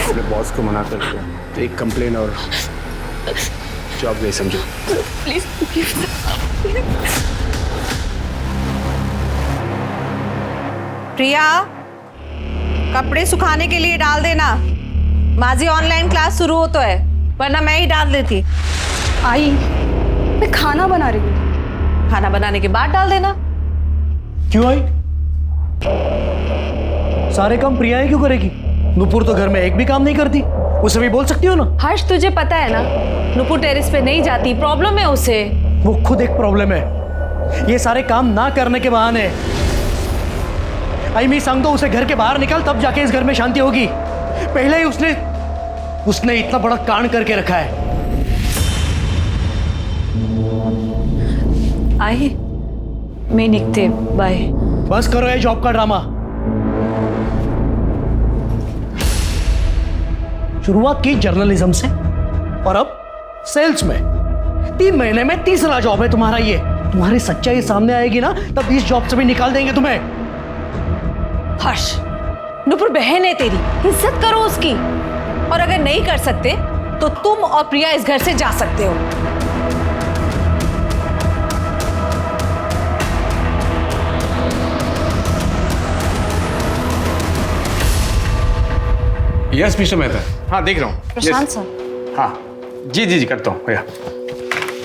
अपने बॉस को मना करके एक कंप्लेन और जॉब गई समझो। प्लीज प्रिया, कपड़े सुखाने के लिए डाल देना। माजी ऑनलाइन क्लास शुरू हो तो है, वरना मैं ही डाल देती। आई, मैं खाना बना रही हूँ। खाना बनाने के बाद डाल देना। क्यों आई? सारे काम प्रिया ही क्यों करेगी? नुपुर तो घर में एक भी काम नहीं करती, उसे भी बोल सकती हो ना। हर्ष, तुझे पता है ना, नुपुर टेरेस पे नहीं जाती, प्रॉब्लम है उसे। वो खुद एक प्रॉब्लम है, ये सारे काम ना करने के बहाने। आई मी संग तो उसे घर के बाहर निकाल, तब जाके इस घर में शांति होगी। पहले ही उसने इतना बड़ा कांड करके रखा है। आई, मैं निकते, बाय। बस करो ये जॉब का ड्रामा। शुरुआत की जर्नलिज्म से और अब सेल्स में। 3 महीने में तीसरा जॉब है तुम्हारा ये। तुम्हारी सच्चाई सामने आएगी ना, तब इस जॉब से भी निकाल देंगे तुम्हें। हर्ष, नुपुर बहन है तेरी, इज्जत करो उसकी। और अगर नहीं कर सकते तो तुम और प्रिया इस घर से जा सकते हो। यस मिस्टर मेहता, हाँ देख रहा हूँ। प्रशांत सर। हाँ जी करता हूँ भैया।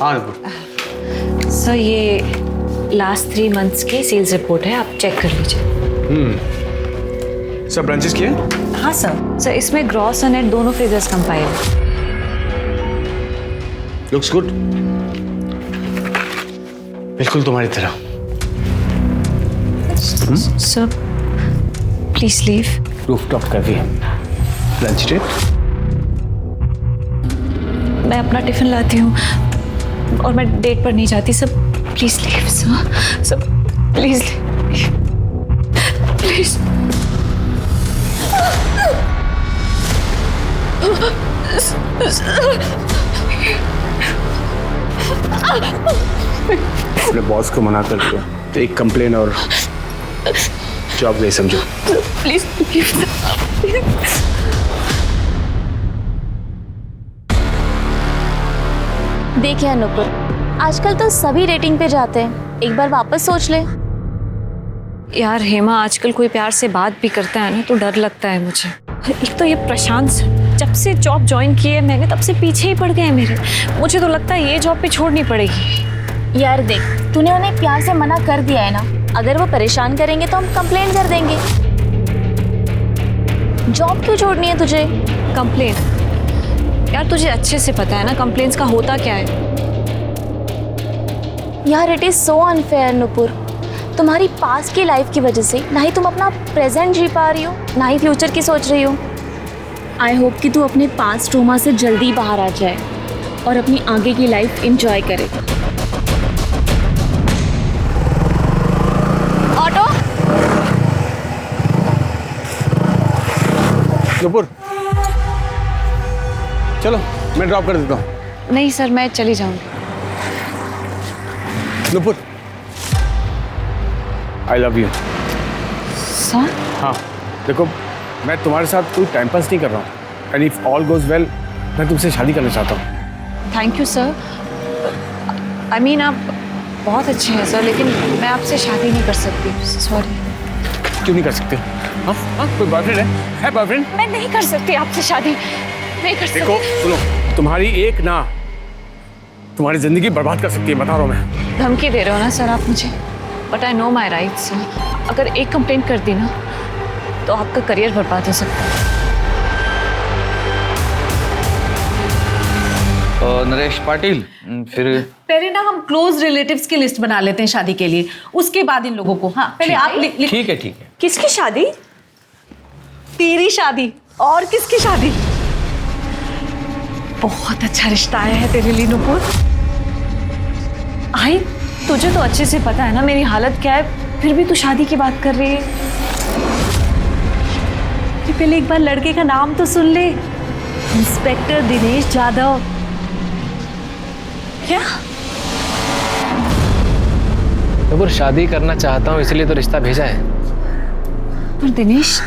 हाँ नुपुर। सर, ये लास्ट 3 मंथ्स की सेल्स रिपोर्ट है, आप चेक कर लीजिए। सब ब्रांचेस किए? हाँ सर, इसमें ग्रॉस और नेट दोनों फिगर्स कंपाइल है। लुक्स गुड, बिल्कुल तुम्हारी तरह। Sir please leave. रूफटॉप का भी है लंच डेट। मैं अपना टिफिन लाती हूँ और मैं डेट पर नहीं जाती। Sir please leave. Sir please please. अपने बॉस को मना करके एक कंप्लेन और जॉब गई समझो। प्लीज देखिए नुपुर, आजकल तो सभी रेटिंग पे जाते हैं, एक बार वापस सोच ले। यार हेमा, आजकल कोई प्यार से बात भी करता है ना तो डर लगता है मुझे। एक तो ये प्रशांत सर, जब से जॉब ज्वाइन की है मैंने तब से पीछे ही पड़ गए मेरे। मुझे तो लगता है ये जॉब भी छोड़नी पड़ेगी। यार देख, तूने उन्हें प्यार से मना कर दिया है ना, अगर वो परेशान करेंगे तो हम कंप्लेंट कर देंगे। जॉब क्यों छोड़नी है तुझे? कंप्लेन? यार तुझे अच्छे से पता है ना कंप्लेंट्स का होता क्या है। यार it is so unfair Nupur, तुम्हारी पास्ट की लाइफ की वजह से ना ही तुम अपना प्रेजेंट जी पा रही हो, ना ही फ्यूचर की सोच रही हो। आई होप कि तू अपने पास्ट ट्रॉमा से जल्दी बाहर आ जाए और अपनी आगे की लाइफ एंजॉय करे। ऑटो। नुपुर चलो, मैं ड्रॉप कर देता हूँ। नहीं सर, मैं चली जाऊंगी। Nupur, I love you. Sir? हाँ देखो, मैं तुम्हारे साथ कोई टाइम पास नहीं कर रहा हूँ। And if all goes well, मैं तुमसे शादी करना चाहता हूँ। Thank you sir. I mean आप बहुत अच्छे हैं सर, लेकिन मैं आपसे शादी नहीं कर सकती। सॉरी। क्यों नहीं कर सकते? हाँ, कोई बॉयफ्रेंड है बॉयफ्रेंड? मैं नहीं कर सकती आपसे शादी, नहीं कर सकती। देखो सुनो, तुम्हारी एक ना तुम्हारी जिंदगी बर्बाद कर सकती है, बता रहा हूँ मैं। धमकी दे रहे हो ना सर आप मुझे? But I know my rights. अगर एक कंप्लेंट कर दी ना तो आपका करियर बर्बाद हो सकता है। नरेश पाटिल, फिर पहले ना हम क्लोज रिलेटिव्स की लिस्ट बना लेते हैं शादी के लिए, उसके बाद इन लोगों को। हाँ पहले आप ठीक है। किसकी शादी? तेरी शादी। और किसकी शादी? बहुत अच्छा रिश्ता आया है तेरे लिए नुपुर। आई, तुझे तो अच्छे से पता है ना मेरी हालत क्या है, फिर भी तू शादी की बात कर रही है। पहले एक बार लड़के का नाम तो सुन ले, इंस्पेक्टर दिनेश जाधव। क्या? नुपुर शादी करना चाहता हूँ इसलिए तो रिश्ता भेजा है। पर दिनेश,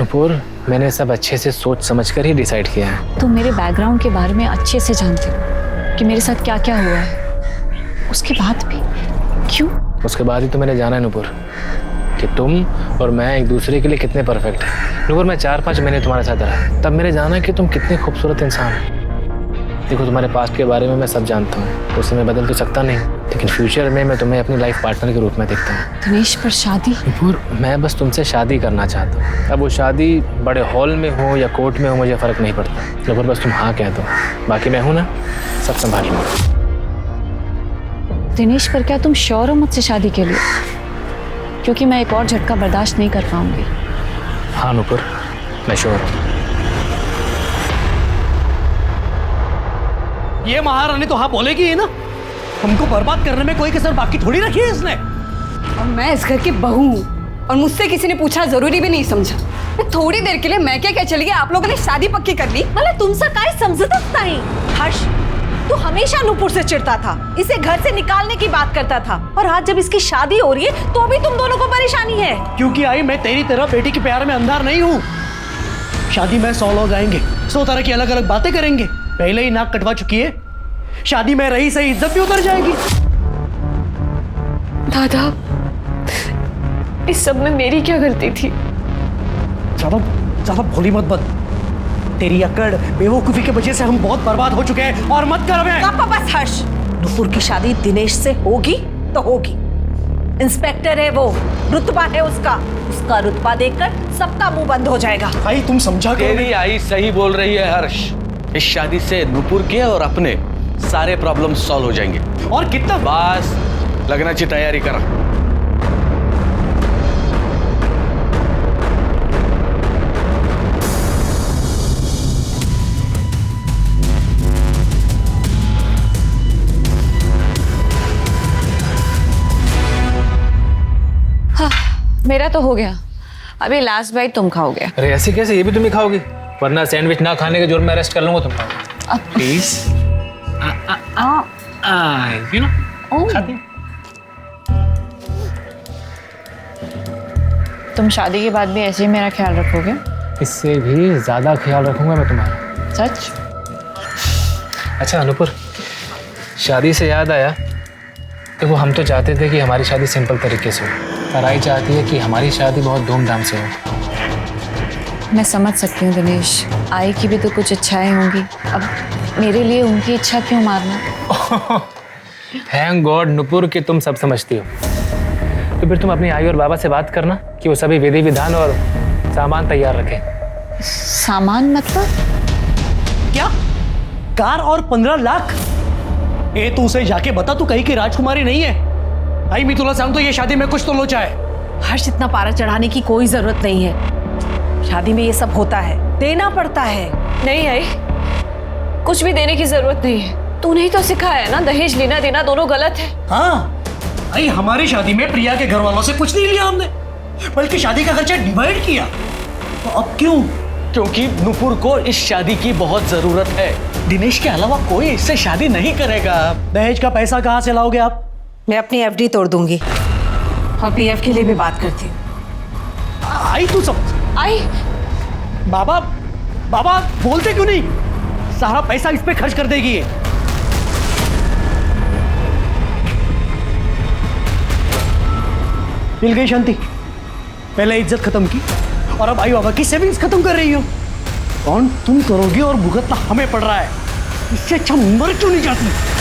नुपुर मैंने सब अच्छे से सोच समझ कर ही डिसाइड किया है। तुम मेरे बैकग्राउंड के बारे में अच्छे से जानते हो कि मेरे साथ क्या क्या हुआ है। उसके बाद भी क्यों? उसके बाद ही तो मैंने जाना है नुपुर कि तुम और मैं एक दूसरे के लिए कितने परफेक्ट हैं। नुपुर मैं 4-5 महीने तुम्हारे साथ रहा, तब मैंने जाना कि तुम कितने खूबसूरत इंसान हो। देखो तुम्हारे पास्ट के बारे में मैं सब जानता हूँ, उसे मैं बदल तो सकता नहीं, लेकिन फ्यूचर में मैं तुम्हें अपनी लाइफ पार्टनर के रूप में देखता हूँ। दिनेश, पर शादी? नुपुर मैं बस तुमसे शादी करना चाहता हूँ। अब वो शादी बड़े हॉल में हो या कोर्ट में हो मुझे फ़र्क नहीं पड़ता। नुपुर बस तुम हाँ कह दो, बाकी मैं हूँ ना, सब संभाल लूँगा। दिनेश, पर क्या तुम श्योर हो मुझसे शादी के लिए? क्योंकि मैं एक और झटका बर्दाश्त नहीं कर पाऊंगी। हाँ नुपुर, मैं श्योर हूँ। ये महारानी तो हाँ बोलेगी ही ना। हमको बर्बाद करने में कोई कसर बाकी थोड़ी रखी है इसने। और मैं इस घर की बहू हूँ और मुझसे किसी ने पूछना जरूरी भी नहीं समझा। मैं थोड़ी देर के लिए मैं क्या चली गई, आप लोगों ने शादी पक्की कर ली। मतलब तुमसे काय समझतच नहीं। हर्ष, तू हमेशा नुपुर से चिढ़ता था, इसे घर से निकालने की बात करता था, और आज जब इसकी शादी हो रही है तो भी तुम दोनों को परेशानी है। क्योंकि आई मैं तेरी तरह बेटी के प्यार में अंधार नहीं हूँ। शादी में 100 लोग आएंगे, 100 तरह की अलग अलग बातें करेंगे। पहले ही नाक कटवा चुकी है, शादी में रही सही इज्जत भी उतर जाएगी। दादा, इस सब में मेरी क्या गलती थी? ज्यादा भोली मत बन। तेरी अकड़ बेवकूफी के वजह से हम बहुत बर्बाद हो चुके हैं। और मत कर बे। बस हर्ष, नुपुर की शादी दिनेश से होगी तो होगी। इंस्पेक्टर है वो, रुतबा है उसका रुतबा देखकर सबका मुंह बंद हो जाएगा। भाई तुम समझा करो। तेरी आई सही बोल रही है हर्ष। इस शादी से नुपुर के और अपने सारे प्रॉब्लम सॉल्व हो जाएंगे। और कितना बस लग्नाची तैयारी करा। मेरा तो हो गया, अभी लास्ट बाइट तुम खाओगे। अरे ऐसे कैसे, ये भी तुम ही खाओगी? वरना सैंडविच ना खाने के जुर्म में अरेस्ट कर लूंगा तुमको। प्लीज यू नो खाती। तुम शादी के बाद भी ऐसे ही मेरा ख्याल रखोगे? इससे भी ज्यादा ख्याल रखूंगा मैं तुम्हारा। सच? अच्छा अनुपुर, शादी से याद आया, देखो हम तो चाहते थे कि हमारी शादी सिंपल तरीके से हो, पर आई चाहती है कि हमारी शादी बहुत धूमधाम से हो। मैं समझ सकती हूँ दिनेश, आई की भी तो कुछ इच्छाएं होंगी। अब मेरे लिए उनकी इच्छा क्यों मारना? थैंक गॉड नुपुर कि तुम सब समझती हो। तो फिर तुम अपनी आई और बाबा से बात करना कि वो सभी विधि विधान और सामान तैयार रखें। सामान मतलब? क्या? कार और 15 लाख? ए तू उसे जाके बता तू कहीं की राजकुमारी नहीं है। आई मैं तुला सांगतो ये शादी में कुछ तो लोचा है। हर्ष, इतना पारा चढ़ाने की कोई जरूरत नहीं है। शादी में ये सब होता है, देना पड़ता है। नहीं आई, कुछ भी देने की जरूरत नहीं है। तूने ही तो सिखाया है ना, दहेज लेना देना दोनों गलत है। हाँ आई, हमारी शादी में प्रिया के घर वालों से कुछ नहीं लिया हमने, बल्कि शादी का खर्चा डिवाइड किया। तो अब क्यों? क्योंकि नुपुर को इस शादी की बहुत जरूरत है। दिनेश के अलावा कोई इससे शादी नहीं करेगा। दहेज का पैसा कहाँ से लाओगे आप? मैं अपनी एफडी तोड़ दूंगी और पीएफ के लिए भी बात करती हूँ। आई तू सब आई, बाबा बोलते क्यों नहीं? सारा पैसा इस पे खर्च कर देगी ये। मिल गई शांति। पहले इज्जत खत्म की और अब आई बाबा की सेविंग्स खत्म कर रही हो। कौन तुम करोगी और भुगतना हमें पड़ रहा है। इससे अच्छा मर क्यों नहीं जाती?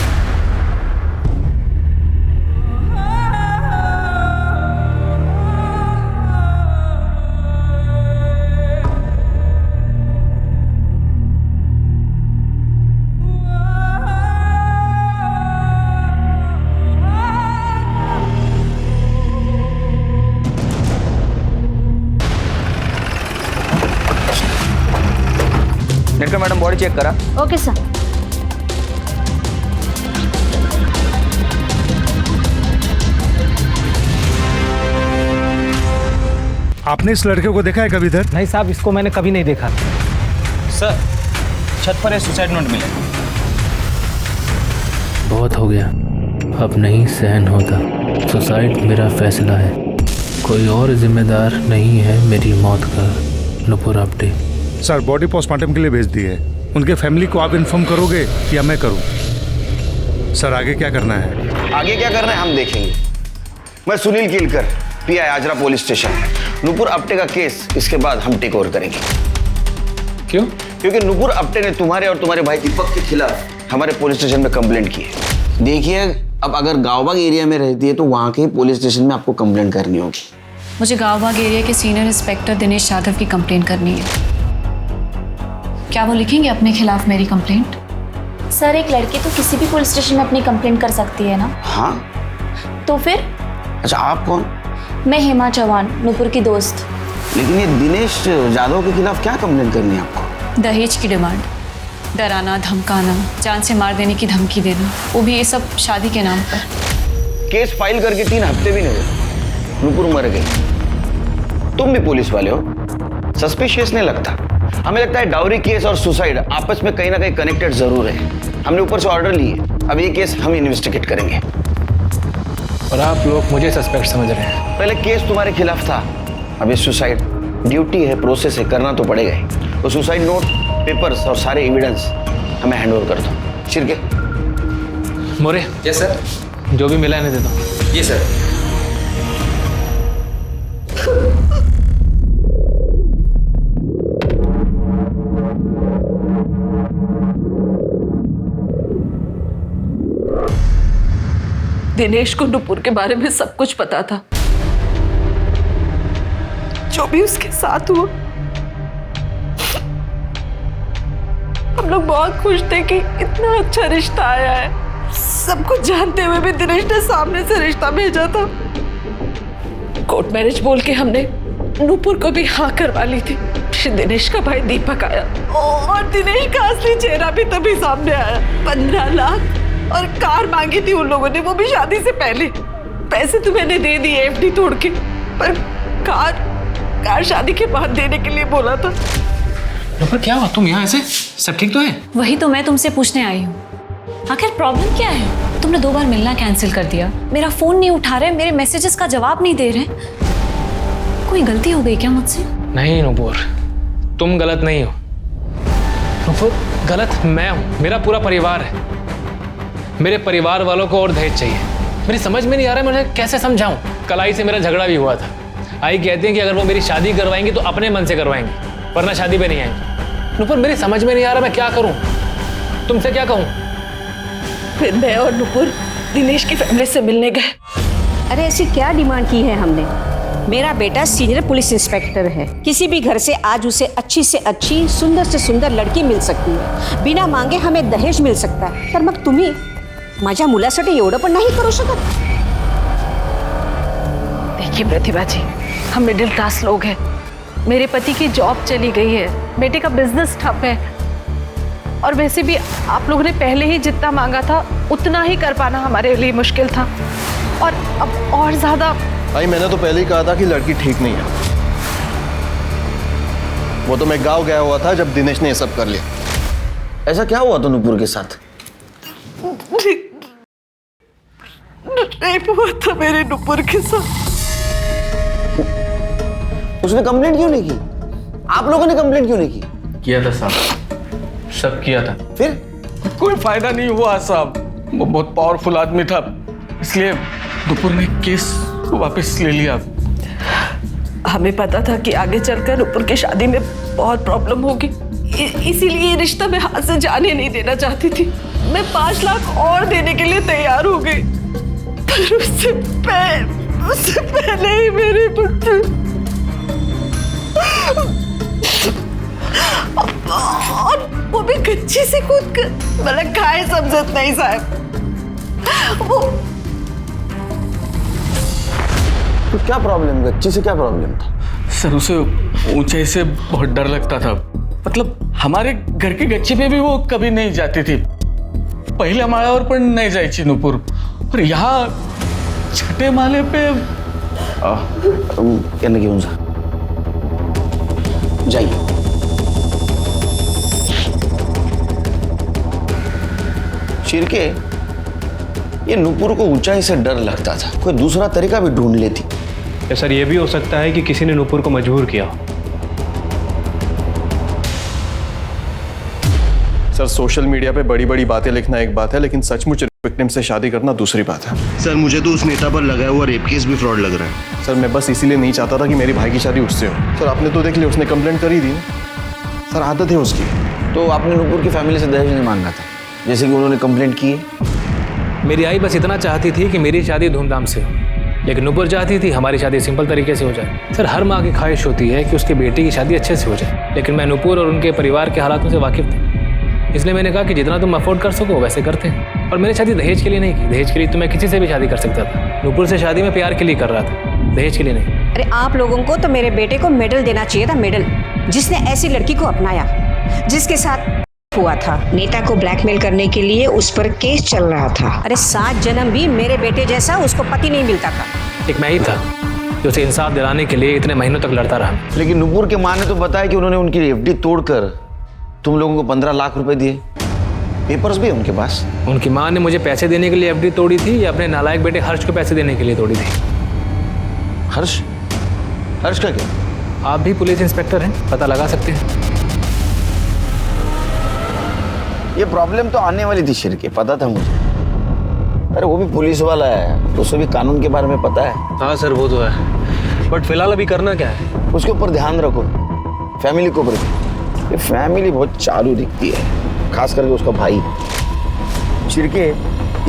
नेटकर मैडम बॉडी चेक करा। Okay sir. आपने इस लड़के को देखा है कभी इधर? नहीं साहब, इसको मैंने कभी नहीं देखा। सर छत पर सुसाइड नोट मिला। बहुत हो गया। अब नहीं सहन होता। सुसाइड मेरा फैसला है, कोई और जिम्मेदार नहीं है मेरी मौत का। Nupur Apte. Sir body postmortem के लिए भेज दी है। उनके फैमिली को आप इन्फॉर्म करोगे या मैं करूं? सर आगे क्या करना है? आगे क्या करना है हम देखेंगे। मैं Sunil Kelkar, pi Ajara police station. Nupur Apte का केस इसके बाद हम टेक ओवर करेंगे। क्यों? क्योंकि नुपुर आप्टे ने तुम्हारे और तुम्हारे भाई दीपक के खिलाफ हमारे पुलिस स्टेशन में कंप्लेंट की है। देखिए, अब अगर गांवबाग एरिया में रहती है तो वहां के पुलिस स्टेशन में आपको कंप्लेंट करनी होगी। मुझे गांवबाग एरिया के सीनियर इंस्पेक्टर दिनेश यादव की कंप्लेंट करनी है। क्या वो लिखेंगे अपने खिलाफ मेरी कंप्लेंट? सर एक लड़की तो किसी भी पुलिस स्टेशन में अपनी कंप्लेंट कर सकती है ना? हाँ। तो फिर? अच्छा, आप कौन? मैं हेमा चौहान, नुपुर की दोस्त। लेकिन ये दिनेश यादव के खिलाफ क्या कंप्लेंट करनी है आपको? दहेज की डिमांड, डराना, धमकाना, जान से मार देने की धमकी देना, वो भी ये सब शादी के नाम पर। केस फाइल करके 3 हफ्ते भी नहीं हुए, नुपुर मर गई। तुम भी पुलिस वाले हो, सस्पिशियस नहीं लगता? हमें लगता है डाउरी केस और सुसाइड आपस में कहीं ना कहीं कनेक्टेड जरूर है। हमने ऊपर से ऑर्डर लिए, अब ये केस हम इन्वेस्टिगेट करेंगे। और आप लोग मुझे सस्पेक्ट समझ रहे हैं? पहले केस तुम्हारे खिलाफ था, अब ये सुसाइड ड्यूटी है, प्रोसेस है, करना तो पड़ेगा ही। वो सुसाइड नोट, पेपर्स और सारे एविडेंस हमें हैंड ओवर कर दो। शिरके। मोरे। Yes sir. जो भी मिला है इन्हें दे दो। ये सर। दिनेश को नुपुर के बारे में सब कुछ पता था। जो भी उसके साथ हुआ, हम लोग बहुत खुश थे कि इतना अच्छा रिश्ता आया है। सब कुछ जानते हुए भी दिनेश ने सामने से रिश्ता भेजा था। कोर्ट मैरिज बोल के हमने नुपुर को भी हाँ करवा ली थी। फिर दिनेश का भाई दीपक आया और दिनेश का असली चेहरा भी तभी सामने आया। 15 लाख और कार मांगी थी उन लोगों ने, वो भी शादी से पहले। पैसे तो मैंने दे दिए एफडी तोड़ के, पर कार शादी के बाद देने के लिए बोला था। पर क्या हुआ? तुम यहाँ ऐसे? सब ठीक तो है? वही तो मैं तुमसे पूछने आई हूँ, आखिर प्रॉब्लम क्या है? तुमने 2 बार मिलना कैंसिल कर दिया, मेरा फोन नहीं उठा रहे, मेरे मैसेजेस का जवाब नहीं दे रहे। कोई गलती हो गई क्या मुझसे? नहीं नुपुर, तुम गलत नहीं हो। नुपुर, गलत मैं हूँ, मेरा पूरा परिवार है। मेरे परिवार वालों को और दहेज चाहिए। मेरी समझ में नहीं आ रहा है, मुझे कैसे समझाऊं। कलाई से मेरा झगड़ा भी हुआ था। आई कहती हैं कि अगर वो मेरी शादी करवाएंगी तो अपने मन से करवाएंगी, वरना शादी पे नहीं आएंगी। नुपुर, मेरी समझ में नहीं आ रहा मैं क्या करूं, तुमसे क्या कहूं? फिर मैं और नुपुर दिनेश की फैमिली से मिलने गए। अरे ऐसी क्या डिमांड की है हमने? मेरा बेटा सीनियर पुलिस इंस्पेक्टर है, किसी भी घर से आज उसे अच्छी से अच्छी, सुंदर से सुंदर लड़की मिल सकती है, बिना मांगे हमें दहेज मिल सकता है। तर मग तुम्ही माझ्या मुलासाठी एवढं पण नाही करू शकत? देखिए प्रतिभा जी, हम मिडिल क्लास लोग हैं। मेरे पति की जॉब चली गई है, बेटे का बिजनेस ठप है, और वैसे भी आप लोगों ने पहले ही जितना मांगा था उतना ही कर पाना हमारे लिए मुश्किल था, और अब और ज्यादा। भाई मैंने तो पहले ही कहा था कि लड़की ठीक नहीं है। वो तो मैं गांव गया हुआ था जब दिनेश ने ये सब कर लिया। ऐसा क्या हुआ था नुपुर के साथ? रेप हुआ था मेरे नुपुर के साथ। उसने कंप्लेंट क्यों नहीं की? आप लोगों ने कंप्लेंट क्यों नहीं की? किया था साहब, सब किया था। फिर कोई फायदा नहीं हुआ साहब। वो बहुत पावरफुल आदमी था, इसलिए नुपुर ने केस वापस ले लिया। हमें पता था कि आगे चलकर नुपुर की शादी में बहुत प्रॉब्लम होगी, इसीलिए ये रिश्ता मैं हाथ से जाने नहीं देना चाहती थी। मैं 5 लाख और देने के लिए तैयार हो गई, पर उससे पहले ही मेरे बच्चे, और वो भी गच्ची से कूद कर, मतलब काय समझत नहीं साहब। वो तो क्या प्रॉब्लम, गच्ची से क्या प्रॉब्लम था? सर उसे ऊंचाई से बहुत डर लगता था। मतलब हमारे घर की गच्ची पे भी वो कभी नहीं जाती थी। पहिल्या माळ्यावर पण नाही जायची नुपुर, और यहाँ 6ठे माले पे यांना घेऊन जा, जाइए। शिर्के, ये नुपुर को ऊंचाई से डर लगता था, कोई दूसरा तरीका भी ढूंढ लेती। या सर ये भी हो सकता है कि किसी ने नुपुर को मजबूर किया हो। सर सोशल मीडिया पे बड़ी बड़ी बातें लिखना एक बात है, लेकिन सचमुच विक्टिम से शादी करना दूसरी बात है। सर मुझे तो उस नेता पर लगाया हुआ रेप केस भी फ्रॉड लग रहा है। सर मैं बस इसीलिए नहीं चाहता था कि मेरी भाई की शादी उससे हो। सर आपने तो देख लिया, उसने कंप्लेंट कर ही दी। सर आदत है उसकी। तो आपने नुपुर की फैमिली से दहेज नहीं मांगा था, जैसे कि उन्होंने कंप्लेंट की है? मेरी आई बस इतना चाहती थी कि मेरी शादी धूमधाम से हो, लेकिन नुपुर चाहती थी हमारी शादी सिंपल तरीके से हो जाए। सर हर माँ की ख्वाहिश होती है कि उसके बेटे की शादी अच्छे से हो जाए, लेकिन मैं नुपुर और उनके परिवार के हालातों से वाकिफ था, इसलिए मैंने कहा कि जितना तुम अफोर्ड कर सको वैसे करते हैं। और मैंने शादी दहेज के लिए नहीं की, दहेज के लिए तो मैं किसी से भी शादी कर सकता था। नुपुर से शादी मैं प्यार के लिए कर रहा था, दहेज के लिए नहीं। अरे आप लोगों को तो मेरे बेटे को मेडल देना चाहिए था, मेडल, जिसने ऐसी लड़की को अपनाया, जिसके साथ हुआ था। नेता को ब्लैकमेल करने के लिए उस पर केस चल रहा था। अरे 7 जन्म भी मेरे बेटे जैसा उसको पति नहीं मिलता था। एक मैं ही था जो उसे इंसाफ दिलाने के लिए इतने महीनों तक लड़ता रहा। लेकिन नुपुर के माँ ने तो बताया कि उन्होंने उनकी एफडी तोड़कर तुम लोगों को 15 लाख रुपए दिए। पेपर्स भी है उनके पास। उनकी माँ ने मुझे पैसे देने के लिए एफडी तोड़ी थी या अपने नालायक बेटे हर्ष को पैसे देने के लिए तोड़ी थी? हर्ष? हर्ष का क्या? आप भी पुलिस इंस्पेक्टर हैं, पता लगा सकते हैं। ये प्रॉब्लम तो आने वाली थी शिर के, पता था मुझे। अरे वो भी पुलिस वाला है, तो उसे भी कानून के बारे में पता है। हाँ सर वो तो है, बट फिलहाल अभी करना क्या है? उसके ऊपर ध्यान रखो, फैमिली के ऊपर। ये फैमिली बहुत चालू दिखती है, खास करके उसका भाई। शिरके,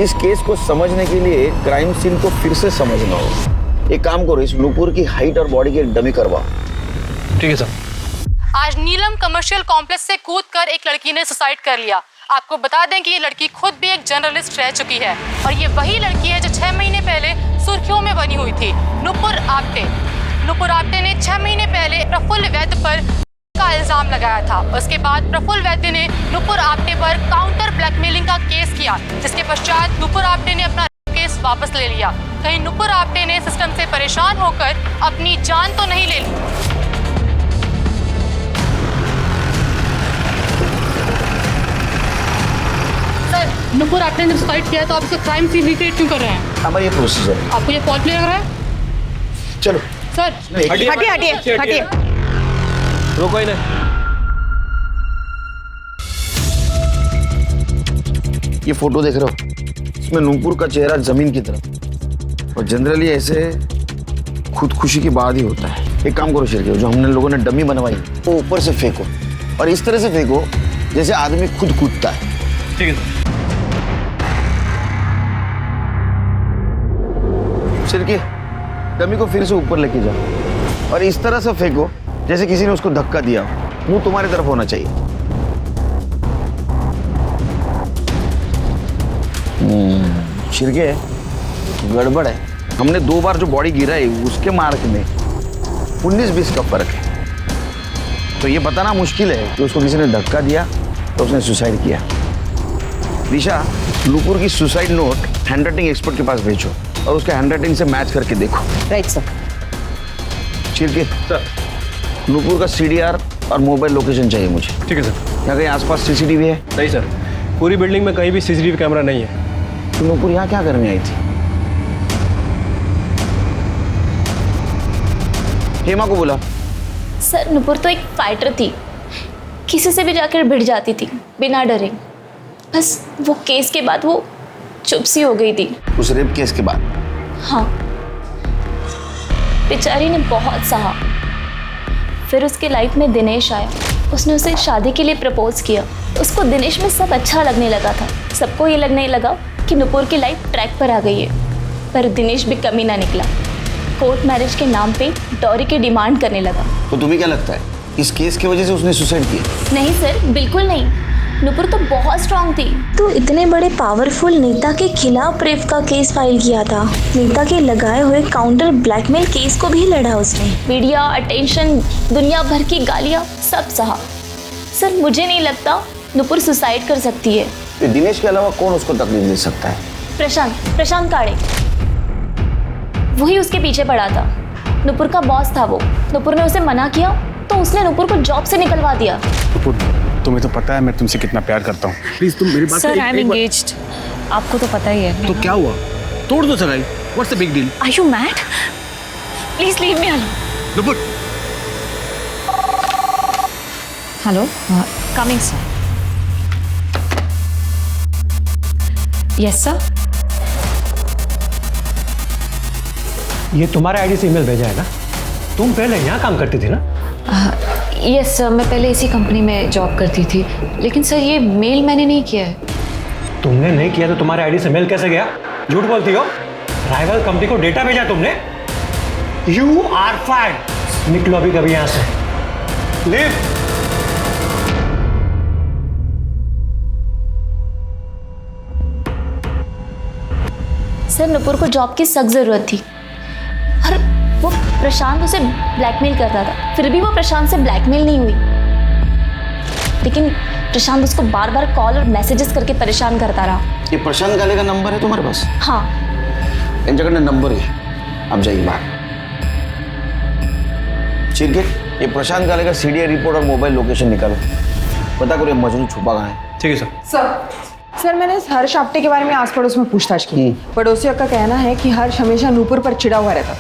इस केस को समझने के लिए क्राइम सीन को फिर से समझना होगा। एक काम करो, इस नुपुर की हाइट और बॉडी की एक डमी करवाओ। ठीक है सर। आज नीलम कमर्शियल कॉम्प्लेक्स से कूदकर एक लड़की ने सुसाइड कर लिया। आपको बता दें कि ये लड़की खुद भी एक जर्नलिस्ट रह चुकी है और ये वही लड़की है जो 6 महीने पहले सुर्खियों में बनी हुई थी, नुपुर आप्टे। नुपुर आप्टे ने 6 महीने पहले प्रफुल्ल वैद्य पर का इल्जाम लगाया था। उसके बाद प्रफुल्ल वैद्य ने नुपुर आप्टे पर काउंटर ब्लैकमेलिंग का केस किया, जिसके पश्चात नुपुर आप्टे ने अपना केस वापस ले लिया। कहीं नुपुर आप्टे ने सिस्टम से परेशान होकर अपनी जान तो नहीं ले ली? नुपुर आप्टे ने सुसाइड किया तो आप इसका क्राइम सीन रिक्रिएट क्यों कर रहे हैं? हमारा ये प्रोसीजर है। आपको ये फॉल्ट प्ले लग रहा है? चलो सर हटिए हटिए हटिए, रोको इन्हें। ये फोटो देख रहे हो, इसमें नुपुर का चेहरा जमीन की तरफ, और जनरली ऐसे खुदकुशी के बाद ही होता है। एक काम करो शिरके, जो हमने लोगों ने डमी बनवाई वो ऊपर से फेंको, और इस तरह से फेंको जैसे आदमी खुद कूदता है। ठीक है शिरके, डमी को फिर से ऊपर लेके जाओ और इस तरह से फेंको जैसे किसी ने उसको धक्का दिया। मुंह तुम्हारी तरफ होना चाहिए। शिरके, गड़बड़ है। हमने 2 बार जो बॉडी गिराई उसके मार्क में 19-20 का फर्क है। तो ये बताना मुश्किल है कि उसको किसी ने धक्का दिया तो उसने सुसाइड किया। दिशा, नुपुर की सुसाइड नोट हैंडराइटिंग एक्सपर्ट के पास भेजो और उसके हैंडराइटिंग से मैच करके देखो। Right sir. Shirke sir, Nupur का CDR और मोबाइल लोकेशन चाहिए मुझे। ठीक है सर। यहाँ कहीं आसपास CCTV है? नहीं सर, पूरी बिल्डिंग में कहीं भी CCTV कैमरा नहीं है। तो नुपुर यहाँ क्या करने आई थी? हेमा को बोला। सर नुपुर तो एक फाइटर थी, किसी से भी जाकर भिड़ जाती थी बिना डरे। बस वो केस के बाद वो चुप सी हो गई थी। उस रेप केस के बाद? हाँ, बेचारी ने बहुत सहा। फिर उसके लाइफ में दिनेश आया, उसने उसे शादी के लिए प्रपोज किया। उसको दिनेश में सब अच्छा लगने लगा था। सबको ये लगने लगा कि नुपुर की लाइफ ट्रैक पर आ गई है, पर दिनेश भी कमी ना निकला। कोर्ट मैरिज के नाम पे डॉरी की डिमांड करने लगा। तो तुम्हें क्या लगता है इस केस की वजह से उसने सुसाइड किया? नहीं सर, बिल्कुल नहीं। नुपुर तो बहुत स्ट्रांग थी। तो इतने बड़े पावरफुल नेता के खिलाफ रेप का केस फाइल किया था। नेता के लगाए हुए काउंटर ब्लैकमेल केस को भी लड़ा उसने। मीडिया अटेंशन, दुनिया भर की गालियाँ, सब सहा। सर मुझे नहीं लगता नुपुर सुसाइड कर सकती है। तो दिनेश के अलावा कौन उसको तकलीफ दे सकता है? प्रशांत काड़े, वही उसके पीछे पड़ा था। नुपुर का बॉस था वो। नुपुर ने उसे मना किया तो उसने नुपुर को जॉब से निकलवा दिया। नुपुर, तुम्हें तो पता है मैं तुमसे कितना प्यार करता हूँ। प्लीज तुम मेरी बात सर आई एम एंगेज्ड। आपको तो पता ही है। तो क्या हुआ? तोड़ दो सगाई, what's the big deal? Are you mad? Please leave me alone. Nupur, hello, coming sir. Yes sir. ये तुम्हारे आईडी से ईमेल भेजा है ना? तुम पहले यहाँ काम करती थी ना? यस सर, मैं पहले इसी कंपनी में जॉब करती थी, लेकिन सर ये मेल मैंने नहीं किया है। तुमने नहीं किया तो तुम्हारे आईडी से मेल कैसे गया? झूठ बोलती हो। राइवल कंपनी को डेटा भेजा तुमने। You are fired. निकलो अभी कभी यहाँ से। लीव। सर नुपुर को जॉब की सख्त ज़रूरत थी और वो प्रशांत उसे ब्लैकमेल करता था, फिर भी वो प्रशांत से ब्लैकमेल नहीं हुई। लेकिन प्रशांत उसको बार बार कॉल और मैसेजेस करके परेशान करता रहा। ये प्रशांत गाले का नंबर है तुम्हारे पास? हाँ। इन जगह नंबर है, अब जाइए बाहर। ठीक है, ये प्रशांत गाले का सीडीआई रिपोर्ट और मोबाइल लोकेशन निकालो, पता करो ये मजनू छुपा कहाँ है। ठीक है सर। सर मैंने इस हर्ष आप्टे के बारे में आस पड़ोस में पूछताछ की। पड़ोसियों का कहना है कि हर्ष हमेशा नूपुर पर चिढ़ा हुआ रहता।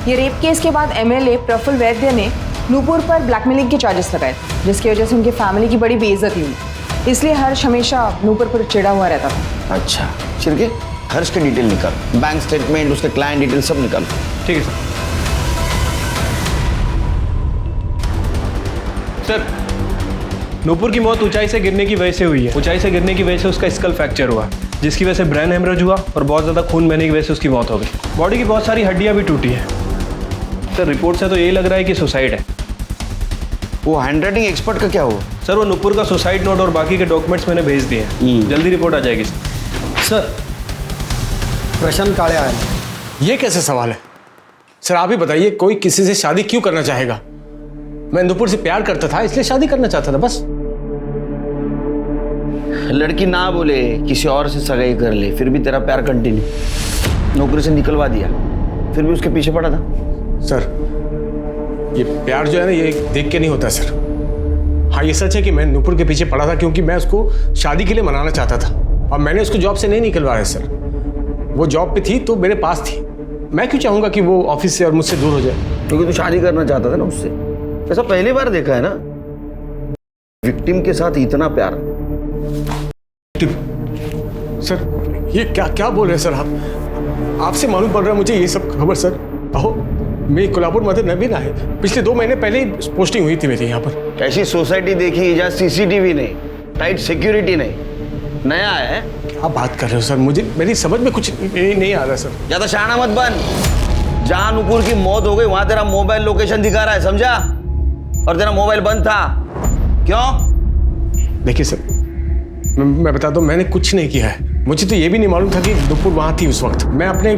ये रेप केस के बाद एमएलए प्रफुल्ल वैद्य ने नूपुर पर ब्लैकमेलिंग के चार्जेस लगाए, जिसकी वजह से उनकी फैमिली की बड़ी बेइज्जती हुई। इसलिए हर्ष हमेशा नूपुर पर चिढ़ा हुआ रहता था। अच्छा, शिरके हर्ष के डिटेल निकाल, बैंक स्टेटमेंट, उसके क्लाइंट डिटेल सब निकाल। ठीक है सर। नूपुर की मौत ऊंचाई से गिरने की वजह से हुई है। ऊंचाई से गिरने की वजह से उसका स्कल फ्रैक्चर हुआ, जिसकी वजह से ब्रेन हेमरेज हुआ और बहुत ज़्यादा खून बहने की वजह से उसकी मौत हो गई। बॉडी की बहुत सारी हड्डियां भी टूटी हैं। सर रिपोर्ट से तो यही लग रहा है कि सुसाइड है। वो हैंडराइटिंग एक्सपर्ट का क्या हुआ? सर वो नूपुर का सुसाइड नोट और बाकी के डॉक्यूमेंट्स मैंने भेज दिए हैं, जल्दी रिपोर्ट आ जाएगी। सर प्रशांत काले आया। ये कैसे सवाल है सर? आप ही बताइए, कोई किसी से शादी क्यों करना चाहेगा? मैं नुपुर से प्यार करता था इसलिए शादी करना चाहता था बस। लड़की ना बोले किसी और से सगाई कर ले, फिर भी तेरा प्यार कंटिन्यू। नौकरी से निकलवा दिया, फिर भी उसके पीछे पड़ा था। सर ये प्यार जो है ना, ये देख के नहीं होता सर। हाँ ये सच है कि मैं नुपुर के पीछे पड़ा था क्योंकि मैं उसको शादी के लिए मनाना चाहता था, और मैंने उसको जॉब से नहीं निकलवाया सर। वो जॉब पे थी तो मेरे पास थी। मैं क्यों चाहूंगा कि वो ऑफिस से और मुझसे दूर हो जाए? क्योंकि तू शादी करना चाहता था ना उससे। ऐसा पहली बार देखा है ना, विक्टिम के साथ इतना प्यार। सर ये क्या क्या बोल रहे हैं सर आप? आपसे मालूम पड़ रहा है मुझे ये सब खबर सर। अहो मेरी कोल्हापुर मदर नवीन है, पिछले 2 महीने पहले ही पोस्टिंग हुई थी मेरी यहाँ पर। ऐसी सोसाइटी देखी जहाँ सीसीटीवी नहीं, टाइट सिक्योरिटी नहीं, नया है। क्या बात कर रहे हो सर? मुझे मेरी समझ में कुछ नहीं आ रहा सर। ज्यादा शाना मत बन। जहाँ नूपुर की मौत हो गई वहां तेरा मोबाइल लोकेशन दिखा रहा है, समझा? और तेरा मोबाइल बंद था। क्यों? देखिए सर, मैं बताता हूँ, मैंने कुछ नहीं किया है। मुझे तो ये भी नहीं मालूम था कि नूपुर वहाँ थी उस वक्त। मैं अपने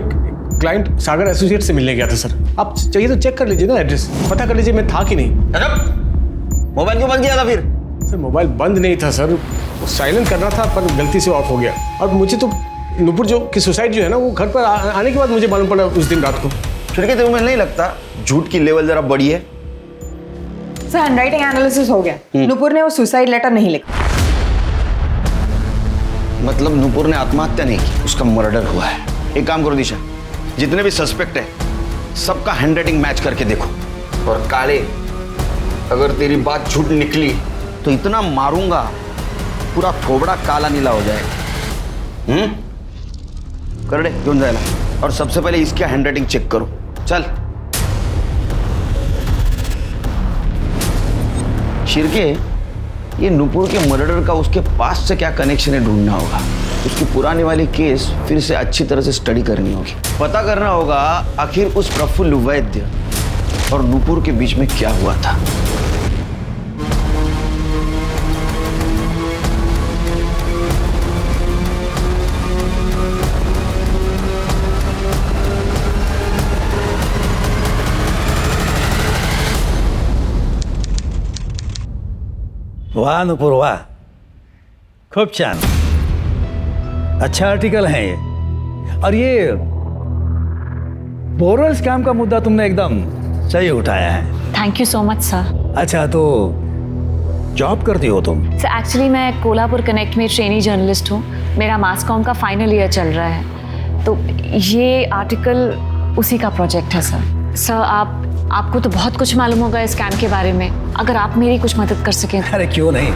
क्लाइंट सागर एसोसिएट से मिलने गया था सर। आप चाहिए तो चेक कर लीजिए ना, एड्रेस पता कर लीजिए मैं था कि नहीं। मोबाइल क्यों बंद किया था फिर? सर मोबाइल बंद नहीं था सर, साइलेंट करना था पर गलती से ऑफ हो गया। और मुझे तो नूपुर जो की सुसाइड जो है ना, वो घर पर आने के बाद मुझे मालूम पड़ा उस दिन रात को। फिर क्या तुम्हें नहीं लगता झूठ की लेवल जरा बड़ी है? सर हैंडराइटिंग एनालिसिस हो गया, नूपुर ने वो सुसाइड लेटर नहीं लिखा। मतलब नूपुर ने आत्महत्या नहीं की, उसका मर्डर हुआ है। एक काम करो दिशा, जितने भी सस्पेक्ट है सबका हैंडराइटिंग मैच करके देखो। और काले, अगर तेरी बात झूठ निकली तो इतना मारूंगा पूरा थोबड़ा काला नीला हो जाएगा। कर दे, क्यों जाए ना। और सबसे पहले इसका हैंडराइटिंग चेक करो। चल शिरके, ये नूपुर के मर्डर का उसके पास से क्या कनेक्शन है ढूंढना होगा। उसकी पुरानी वाली केस फिर से अच्छी तरह से स्टडी करनी होगी। पता करना होगा आखिर उस प्रफुल्ल वैद्य और नूपुर के बीच में क्या हुआ था। वाह नुपुर वाह, खूब छान, अच्छा आर्टिकल है ये। और ये बोरल स्कैम का मुद्दा तुमने एकदम सही उठाया है। Thank you so much sir. अच्छा तो जॉब करती हो तुम? सर एक्चुअली मैं कोल्हापुर कनेक्ट में ट्रेनी जर्नलिस्ट हूँ, मेरा मास कॉम का फाइनल ईयर चल रहा है, तो ये आर्टिकल उसी का प्रोजेक्ट है सर। सर आपको तो बहुत कुछ मालूम होगा इस स्कैम के बारे में, अगर आप मेरी कुछ मदद कर सकें। अरे क्यों नहीं।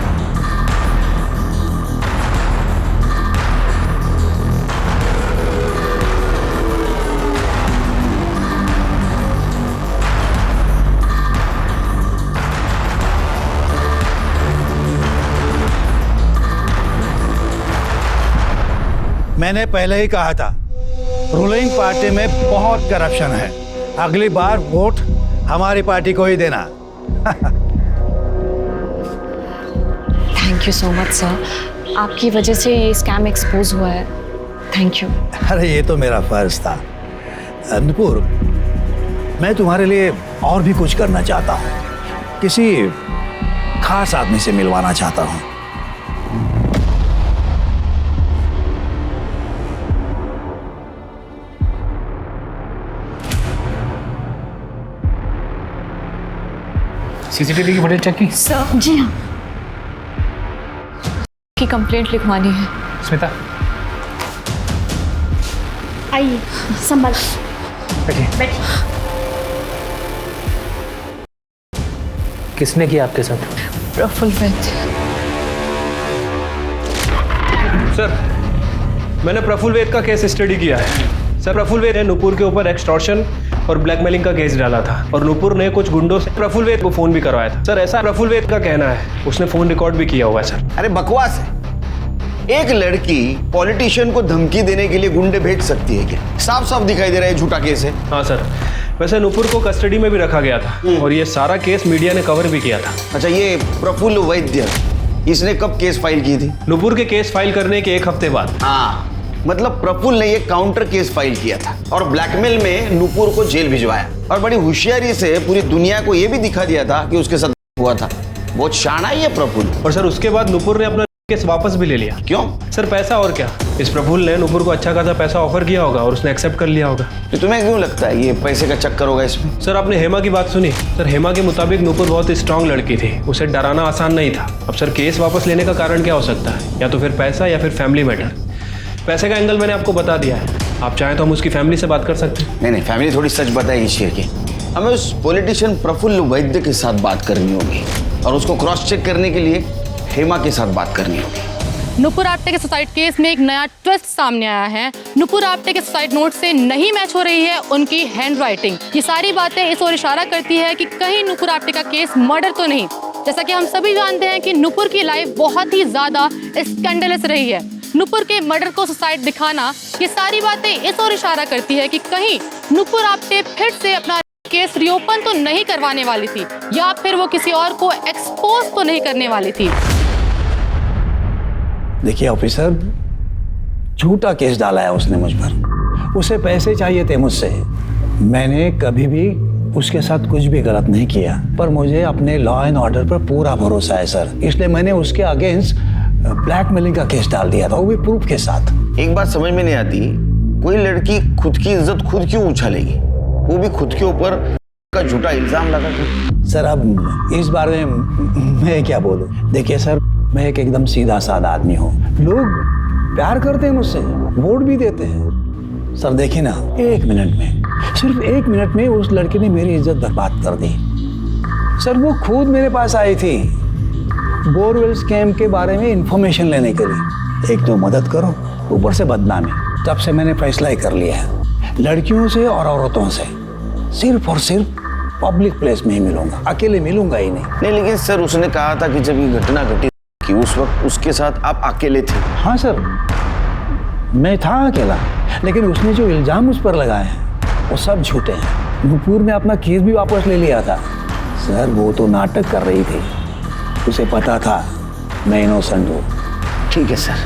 मैंने पहले ही कहा था रूलिंग पार्टी में बहुत करप्शन है, अगली बार वोट हमारी पार्टी को ही देना। Thank you so much sir, आपकी वजह से ये स्कैम एक्सपोज हुआ है। Thank you. अरे ये तो मेरा फर्ज था। नुपुर, मैं तुम्हारे लिए और भी कुछ करना चाहता हूँ, किसी खास आदमी से मिलवाना चाहता हूँ। सीसीटीवी की फुटेज चेक की? सर जी हाँ, की कंप्लेंट लिखवानी है। स्मिता आइए, संभाल बैठिए। किसने किया आपके साथ? प्रफुल्ल वैद्य। सर, मैंने प्रफुल्ल वैद्य का केस स्टडी किया है। सर, प्रफुल्ल वैद्य ने नुपुर के ऊपर एक्सटॉर्शन और ब्लैकमेलिंग का केस डाला था और नुपुर ने कुछ गुंडों से प्रफुल्ल वैद्य को फोन भी करवाया था। सर, ऐसा प्रफुल्ल वैद्य का कहना है, उसने फोन रिकॉर्ड भी किया हुआ है सर। अरे बकवास है। एक लड़की पॉलिटिशियन को धमकी देने के लिए गुंडे भेज सकती है क्या? साफ साफ दिखाई दे रहा है झूठा केस है। हाँ सर, वैसे नुपुर को कस्टडी में भी रखा गया था और ये सारा केस मीडिया ने कवर भी किया था। अच्छा, ये प्रफुल्ल वैद्य, इसने कब केस फाइल की थी? नुपुर के केस फाइल करने के 1 हफ्ते बाद। हाँ, मतलब प्रफुल्ल ने ये काउंटर केस फाइल किया था और ब्लैकमेल में नुपुर को जेल भिजवाया और बड़ी होशियारी से पूरी दुनिया को ये भी दिखा दिया था कि उसके साथ हुआ था। बहुत शाना है ये प्रफुल्ल। और सर, उसके बाद नुपुर ने अपना केस वापस भी ले लिया। क्यों? सर, पैसा और क्या। इस प्रफुल्ल ने नुपुर को अच्छा खासा पैसा ऑफर किया होगा और उसने एक्सेप्ट कर लिया होगा। तो तुम्हें क्यों लगता है ये पैसे का चक्कर होगा इसमें? सर, आपने हेमा की बात सुनी? सर, हेमा के मुताबिक नुपुर बहुत स्ट्रांग लड़की थी, उसे डराना आसान नहीं था। अब सर, केस वापस लेने का कारण क्या हो सकता है? या तो फिर पैसा या फिर फैमिली मैटर। पैसे का एंगल मैंने आपको बता दिया है, आप चाहें तो हम उसकी फैमिली से बात कर सकते हैं। नहीं, फैमिली थोड़ी सच बताएगी शेर की। हमें उस पॉलिटिशियन प्रफुल्ल वैद्य के साथ बात करनी होगी और उसको क्रॉस चेक करने के लिए हेमा के साथ बात करनी होगी। नुपुर आप्टे के सुसाइड केस में एक नया ट्विस्ट सामने आया है। नुपुर आप्टे के सुसाइड नोट से नहीं मैच हो रही है उनकी हैंड राइटिंग। ये सारी बातें इस ओर इशारा करती है कि कहीं नुपुर आप्टे का केस मर्डर तो नहीं। जैसा कि हम सभी जानते हैं कि नुपुर की लाइफ बहुत ही ज्यादा स्कैंडलस रही है। नुपुर के मर्डर को सुसाइड दिखाना, ये सारी बातें इस ओर इशारा करती है कि कहीं नुपुर आप्टे फिर से अपना केस रिओपन तो नहीं करवाने वाली थी या फिर वो किसी और को एक्सपोज तो नहीं करने वाली थी। देखिए ऑफिसर, झूठा केस डाला है उसने मुझ पर। उसे पैसे चाहिए थे मुझसे। मैंने कभी भी उसके साथ कुछ भी गलत नहीं किया, पर मुझे अपने लॉ एंड ऑर्डर पर पूरा भरोसा है सर, इसलिए मैंने उसके अगेंस्ट ब्लैकमेलिंग का केस डाल दिया था, वो भी प्रूफ के साथ। एक बात समझ में नहीं आती, कोई लड़की खुद की इज्जत खुद क्यों उछालेगी, वो भी खुद के ऊपर का झूठा इल्जाम लगा कर। सर, अब इस बारे में मैं क्या बोलूं? देखिए सर, मैं एक एकदम सीधा साधा आदमी हूँ। लोग प्यार करते हैं मुझसे, वोट भी देते हैं। सर देखिए ना, 1 मिनट में, सिर्फ 1 मिनट में उस लड़की ने मेरी इज्जत बर्बाद कर दी। सर, वो खुद मेरे पास आई थी बोरवेल स्कैम के बारे में इंफॉर्मेशन लेने के लिए। एक तो मदद करो, ऊपर से बदनामी। तब से मैंने फैसला ही कर लिया है, लड़कियों से और औरतों से सिर्फ और सिर्फ पब्लिक प्लेस में ही मिलूंगा, अकेले मिलूंगा ही नहीं। लेकिन सर, उसने कहा था कि जब ये घटना घटी कि उस वक्त उसके साथ आप अकेले थे। हाँ सर, मैं था अकेला, लेकिन उसने जो इल्जाम उस पर लगाए हैं वो सब झूठे हैं। नुपुर ने अपना केस भी वापस ले लिया था। सर, वो तो नाटक कर रही थी, उसे पता था मैं इनोसेंट हूँ। ठीक है sir.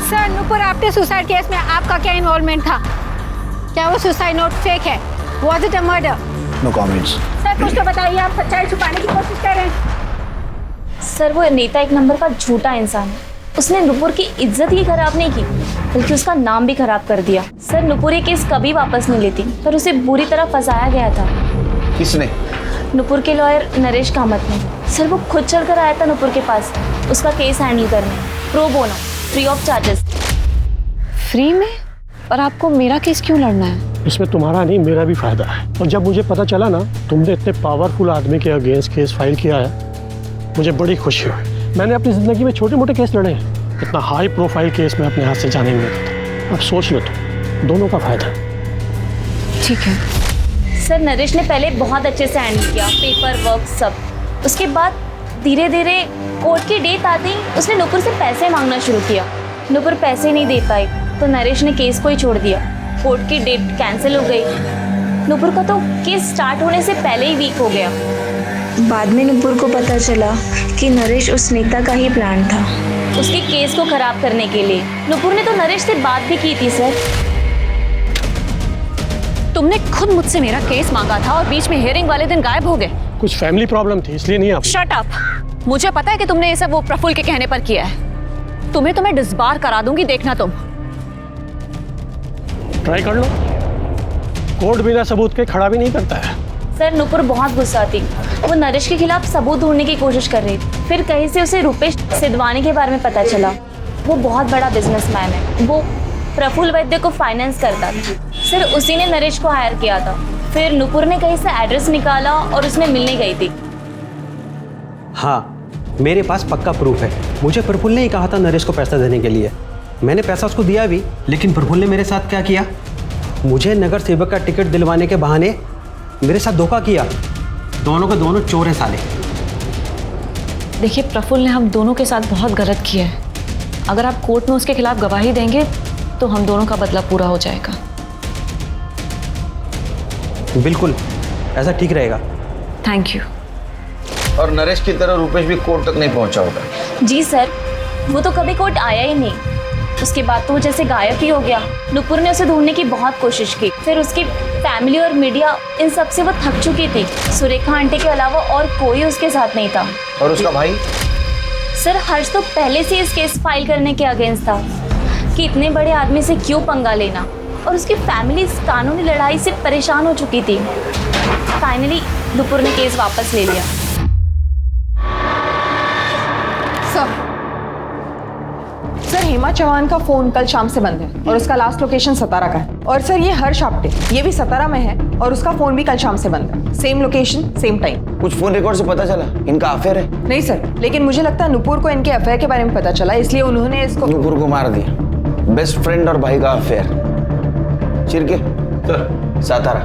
Sir, Nupur Apte suicide case में आपका क्या इन्वॉल्वमेंट था? क्या वो सुसाइड नोट फेक है? Was it a murder? No comments. Sir, कुछ तो बताइए, आप सच्चाई छुपाने की कोशिश कर रहे हैं। सर, वो नेता एक नंबर का झूठा इंसान है। उसने नुपुर की इज्जत ही खराब नहीं की, बल्कि उसका नाम भी खराब कर दिया। सर, नुपुर ये केस कभी वापस नहीं लेती, पर उसे बुरी तरह फंसाया गया था। किसने? नुपुर के लॉयर नरेश कामत ने। सर वो खुद चलकर आया था नुपुर के पास उसका केस हैंडल करने, pro bono, free of charges. Free में? और आपको मेरा केस क्यों लड़ना है? इसमें तुम्हारा नहीं मेरा भी फायदा है। और जब मुझे पता चला ना तुमने इतने पावरफुल आदमी के अगेंस्ट केस फाइल किया है, मुझे बड़ी खुशी हुई। मैंने अपनी ज़िंदगी में छोटे मोटे केस लड़े हैं, इतना हाई प्रोफाइल केस मैं अपने हाथ से जाने नहीं देता। अब सोच लो तुम, दोनों का फायदा। ठीक है सर, नरेश ने पहले बहुत अच्छे से हैंडल किया, पेपर वर्क सब। उसके बाद धीरे धीरे कोर्ट की डेट आते ही उसने नुपुर से पैसे मांगना शुरू किया। नुपुर पैसे नहीं दे पाई तो नरेश ने केस को ही छोड़ दिया। कोर्ट की डेट कैंसिल हो गई। नुपुर का तो केस स्टार्ट होने से पहले ही वीक हो गया। बाद में नुपुर को पता चला कि नरेश उस नेता का ही प्लान था, उसके केस को खराब करने के लिए। नुपुर ने तो नरेश से बात भी की थी सर। तुमने खुद मुझसे मेरा केस मांगा था और बीच में हियरिंग वाले दिन गायब हो गए। कुछ फैमिली प्रॉब्लम थी इसलिए नहीं आ पाई। Shut up. मुझे पता है कि तुमने ये सब वो प्रफुल्ल के कहने पर किया है। तुम्हें तो मैं डिसबार करा दूंगी, देखना तुम। ट्राई कर लो, कोर्ट बिना सबूत के खड़ा भी नहीं करता है। सर नुपुर बहुत गुस्सा थी, वो नरेश के खिलाफ सबूत ढूंढने की कोशिश कर रही थी। फिर कहीं से उसे रुपेश सिद्धवानी के बारे में पता चला। वो बहुत बड़ा बिजनेसमैन है, वो प्रफुल्ल वैद्य को फाइनेंस करता था। सर उसी ने नरेश को हायर किया था। फिर नुपुर ने कहीं से एड्रेस निकाला और उसमें मिलने गई थी। हाँ, मेरे पास पक्का प्रूफ है। मुझे प्रफुल्ल ने ही कहा था नरेश को पैसा देने के लिए। मैंने पैसा उसको दिया भी, लेकिन प्रफुल्ल ने मेरे साथ क्या किया, मुझे नगर सेवक का टिकट दिलवाने के बहाने मेरे साथ धोखा किया। दोनों के दोनों चोर हैं साले। देखिए प्रफुल्ल ने हम दोनों के साथ बहुत गलत किया है। अगर आप कोर्ट में उसके खिलाफ गवाही देंगे तो हम दोनों का बदला पूरा हो जाएगा। बिल्कुल, ऐसा ठीक रहेगा। Thank you. और नरेश की तरह रुपेश भी कोर्ट तक नहीं पहुंचा होगा। जी सर, वो तो कभी कोर्ट आया ही नहीं। उसके बाद तो वो जैसे गायब ही हो गया। नुपुर ने उसे ढूंढने की बहुत कोशिश की। फिर उसकी फैमिली और मीडिया, इन सब से वो थक चुकी थी। सुरेखा आंटी के अलावा और कोई उसके साथ नहीं था। और उसका भाई? सर हर्ष तो पहले से इस केस फाइल करने के अगेंस्ट था कि इतने बड़े आदमी से क्यों पंगा लेना। और उसकी फैमिली इस कानूनी लड़ाई से परेशान हो चुकी थी। फाइनली नुपुर ने केस वापस ले लिया। सर हेमा चौहान का फोन कल शाम से बंद है और उसका लास्ट लोकेशन सतारा का है। और सर ये हर्ष आप्टे, ये भी सतारा में है और उसका फोन भी कल शाम से बंद है। Same location, same time. कुछ फोन रिकॉर्ड से पता चला इनका अफेयर है? नहीं सर, लेकिन मुझे लगता है नुपुर को इनके अफेयर के बारे में पता चला, इसलिए उन्होंने इसको। नुपुर को मार दिया। बेस्ट फ्रेंड और भाई का affair. Chirke sir, Satara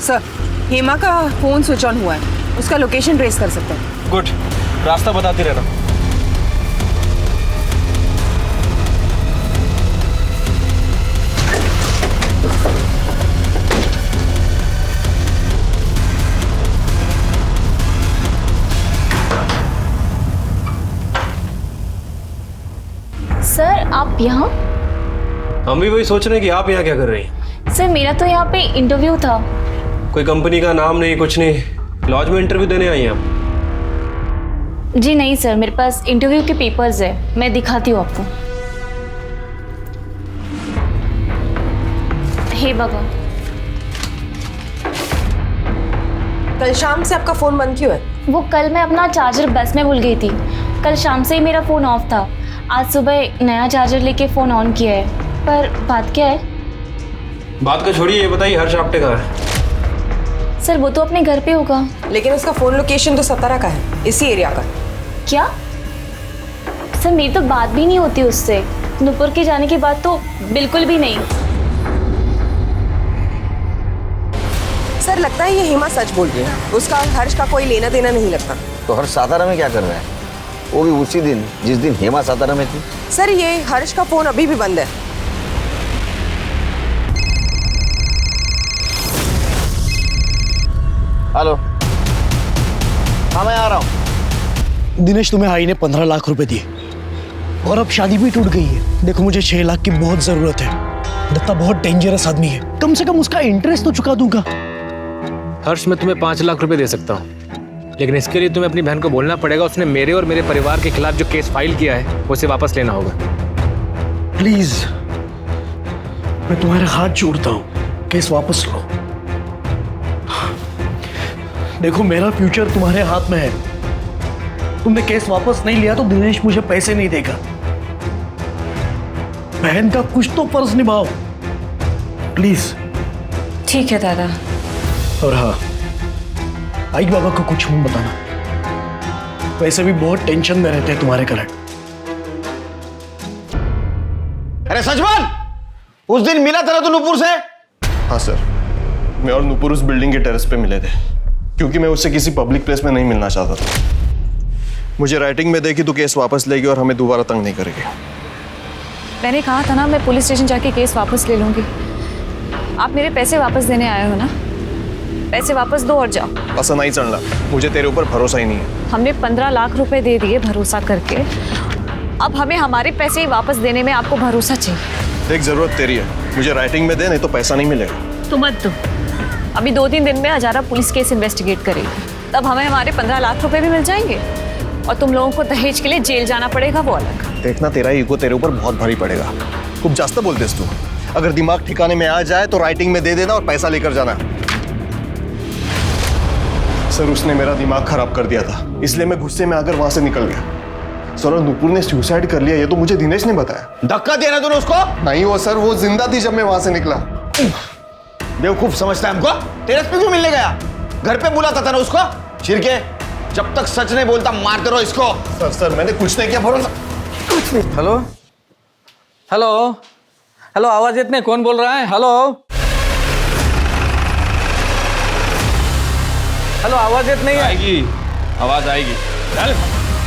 sir Hema का फोन स्विच ऑन हुआ है, उसका लोकेशन ट्रेस कर सकते हैं। गुड, रास्ता बताती रहना। सर आप यहाँ? हम भी वही सोच रहे हैं कि आप यहाँ क्या कर रही हैं। सर मेरा तो यहाँ पे इंटरव्यू था। कोई कंपनी का नाम नहीं, कुछ नहीं, लॉज में इंटरव्यू देने आई हैं आप? जी नहीं सर, मेरे पास इंटरव्यू के पेपर्स है, मैं दिखाती हूँ आपको। हे बाबा। कल शाम से आपका फोन बंद क्यों है? वो कल मैं अपना चार्जर बस में भूल गई थी। कल शाम से ही मेरा फोन ऑफ था। आज सुबह नया चार्जर लेके फोन ऑन किया है। पर बात क्या है? बात का छोड़िए, ये बताइए हर्ष आप्टे कहाँ है? सर वो तो अपने घर पे होगा। लेकिन उसका फोन लोकेशन तो सतारा का है, इसी एरिया का। क्या? सर मेरी तो बात भी नहीं होती उससे। नुपुर के जाने के बाद तो बिल्कुल भी नहीं। सर लगता है ये हेमा सच बोल रही है, उसका हर्ष का कोई लेना देना नहीं लगता। तो हर्ष सातारा में क्या कर रहा है? वो भी उसी दिन जिस दिन हेमा सातारा में थी। सर ये हर्ष का फोन अभी भी बंद है। हेलो, हाँ मैं आ रहा हूँ। दिनेश तुम्हें आई ने 15 लाख रुपए दिए और अब शादी भी टूट गई है। देखो मुझे 6 लाख की बहुत जरूरत है। दत्ता बहुत डेंजरस आदमी है, कम से कम उसका इंटरेस्ट तो चुका दूंगा। हर्ष मैं तुम्हें 5 लाख रुपए दे सकता हूँ, लेकिन इसके लिए तुम्हें अपनी बहन को बोलना पड़ेगा उसने मेरे और मेरे परिवार के खिलाफ जो केस फाइल किया है उसे वापस लेना होगा। प्लीज मैं तुम्हारे हाथ जोड़ता हूँ, केस वापस लो। देखो मेरा फ्यूचर तुम्हारे हाथ में है। तुमने केस वापस नहीं लिया तो दिनेश मुझे पैसे नहीं देगा। बहन का कुछ तो फर्ज निभाओ प्लीज। ठीक है दादा। और हाँ, आई बाबा को कुछ मत बताना, वैसे भी बहुत टेंशन में रहते हैं तुम्हारे कारण। अरे सचमान, उस दिन मिला था ना तू नुपुर से? हाँ सर, मैं और नुपुर उस बिल्डिंग के टेरेस पे मिले थे, क्योंकि मैं उससे किसी पब्लिक प्लेस में नहीं मिलना चाहता था। मुझे राइटिंग में देखी तो केस वापस लेगी और हमें दोबारा तंग नहीं करेगी। मैंने कहा था ना मैं पुलिस स्टेशन जाके केस वापस ले लूंगी। आप मेरे पैसे वापस देने आए हो ना, पैसे वापस दो और जाओ। ऐसा नहीं चलना, मुझे तेरे ऊपर भरोसा ही नहीं है। हमने 15 लाख रुपए दे दिए भरोसा करके, अब हमें हमारे पैसे ही वापस देने में आपको भरोसा चाहिए। देख, जरूरत तेरी है, मुझे राइटिंग में दे, नहीं तो पैसा नहीं मिलेगा। तो मत दो, अभी 2-3 दिन में हजारा पुलिस केस इन्वेस्टिगेट करेगी, तब हमें हमारे 15 लाख रुपए भी मिल जाएंगे और तुम लोगों को दहेज के लिए जेल जाना पड़ेगा, वो अलग। देखना, तेरा ईगो तेरे ऊपर बहुत भारी पड़ेगा। खूब जास्त बोलतेस तू। अगर दिमाग ठिकाने में आ जाए तो राइटिंग में दे देना और पैसा लेकर जाना। सर, उसने मेरा दिमाग खराब कर दिया था, इसलिए मैं गुस्से में आकर वहां से निकल गया। सर, और नुपुर ने सुसाइड कर लिया, ये तो मुझे दिनेश ने बताया। धक्का दिया ना तूने उसको? नहीं, वो सर, वो जिंदा थी जब मैं वहां से निकला। बेवकूफ समझता है हमको? टेरेस पे क्यों मिलने गया? घर पे बुलाता था ना उसको। छिरके, जब तक सच नहीं बोलता मारते रहो इसको। सर, मैंने कुछ नहीं किया, भरोसा। हेलो हेलो हेलो, आवाज इतने कौन बोल रहा है? हेलो हेलो, आवाज इतने नहीं आएगी, आवाज आएगी। चल,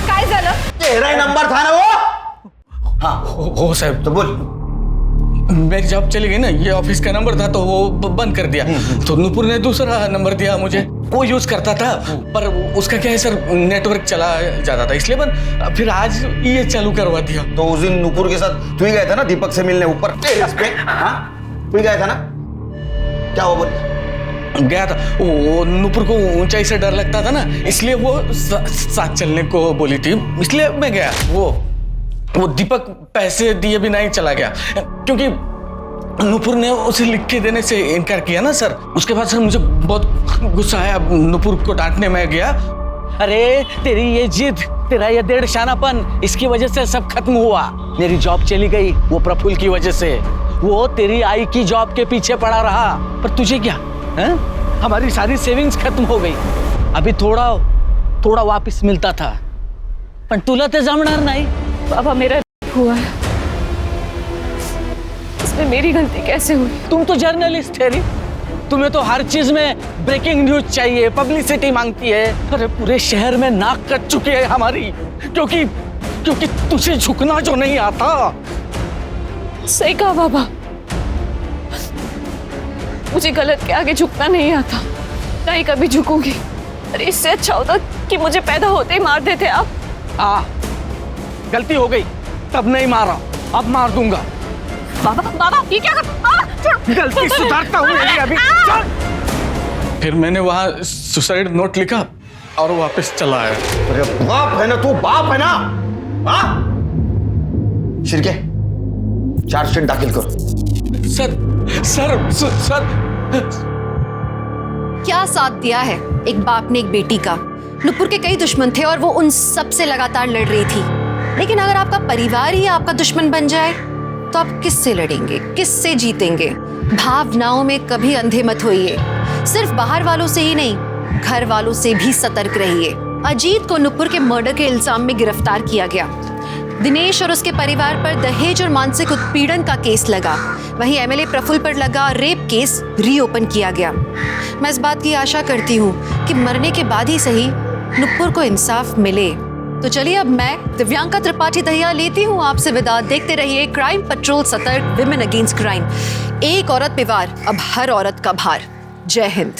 काय झालं? तेरा ही नंबर था ना वो? हाँ हो साहब। तो बोल। मेरी जॉब चली गई ना, ये ऑफिस का नंबर था तो वो बंद कर दिया, तो नुपुर ने दूसरा नंबर दिया मुझे, वो यूज करता था, पर उसका क्या है सर, नेटवर्क चला जाता था, इसलिए बंद। फिर आज ये चालू करवा दिया। तो उस दिन नुपुर के साथ तू ही गया था ना दीपक से मिलने ऊपर टेरेस पे? हाँ, तू ही गया था ना? क्या हुआ बोल? गया था, वो नुपुर को ऊंचाई से डर लगता था ना, इसलिए वो साथ चलने को बोली थी, इसलिए मैं गया। वो दीपक पैसे दिए भी नहीं चला गया, क्योंकि नुपुर ने उसे लिख के देने से इनकार किया ना सर। उसके बाद सर मुझे बहुत गुस्सा आया, नुपुर को डांटने में गया। अरे तेरी ये जिद, तेरा ये डेढ़ शानापन, इसकी वजह से सब खत्म हुआ। मेरी जॉब चली गई वो प्रफुल्ल की वजह से, वो तेरी आई की जॉब के पीछे पड़ा रहा, पर तुझे क्या है? हमारी सारी सेविंग्स खत्म हो गई, अभी थोड़ा वापस मिलता था, पर तुला ते जमणार नहीं। बाबा मेरा हुआ है, इसमें मेरी गलती कैसे हुई? तुम तो जर्नलिस्ट है री, तुम्हें तो हर चीज में ब्रेकिंग न्यूज चाहिए, पब्लिसिटी मांगती है। अरे पूरे शहर में नाक कट चुकी है हमारी, क्योंकि तुझे झुकना जो नहीं आता। सही कहा बाबा, मुझे गलत के आगे झुकना नहीं आता, नहीं कभी झुकूंगी। अरे इससे अच्छा होता कि मुझे पैदा होते ही मार देते आप। हाँ, गलती हो गई, तब नहीं मारा, अब मार दूंगा। बाबा ये क्या कर? गलती सुधारता हूँ अभी। फिर मैंने वहां सुसाइड नोट लिखा और वापस चला आया। अरे बाप है ना तू, बाप है ना? हाँ? शिरके, चार्जशीट दाखिल करो। सर क्या साथ दिया है एक बाप ने एक बेटी का? नुपुर के कई दुश्मन थे और वो उन सब से लगातार लड़ रही थी, लेकिन अगर आपका परिवार ही आपका दुश्मन बन जाए तो आप किससे लड़ेंगे, किससे जीतेंगे? भावनाओं में कभी अंधे मत होइए, सिर्फ बाहर वालों से ही नहीं, घर वालों से भी सतर्क रहिए। अजीत को नुपुर के मर्डर के इल्जाम में गिरफ्तार किया गया। दिनेश और उसके परिवार पर दहेज और मानसिक उत्पीड़न का केस लगा। वहीं एमएलए प्रफुल्ल पर लगा रेप केस रीओपन किया गया। मैं इस बात की आशा करती हूँ कि मरने के बाद ही सही नुपुर को इंसाफ मिले। तो चलिए अब मैं दिव्यांका त्रिपाठी दहिया लेती हूँ आपसे विदा। देखते रहिए क्राइम पेट्रोल, सतर्क, विमेन अगेंस्ट क्राइम। एक औरत पे वार, अब हर औरत का भार। जय हिंद।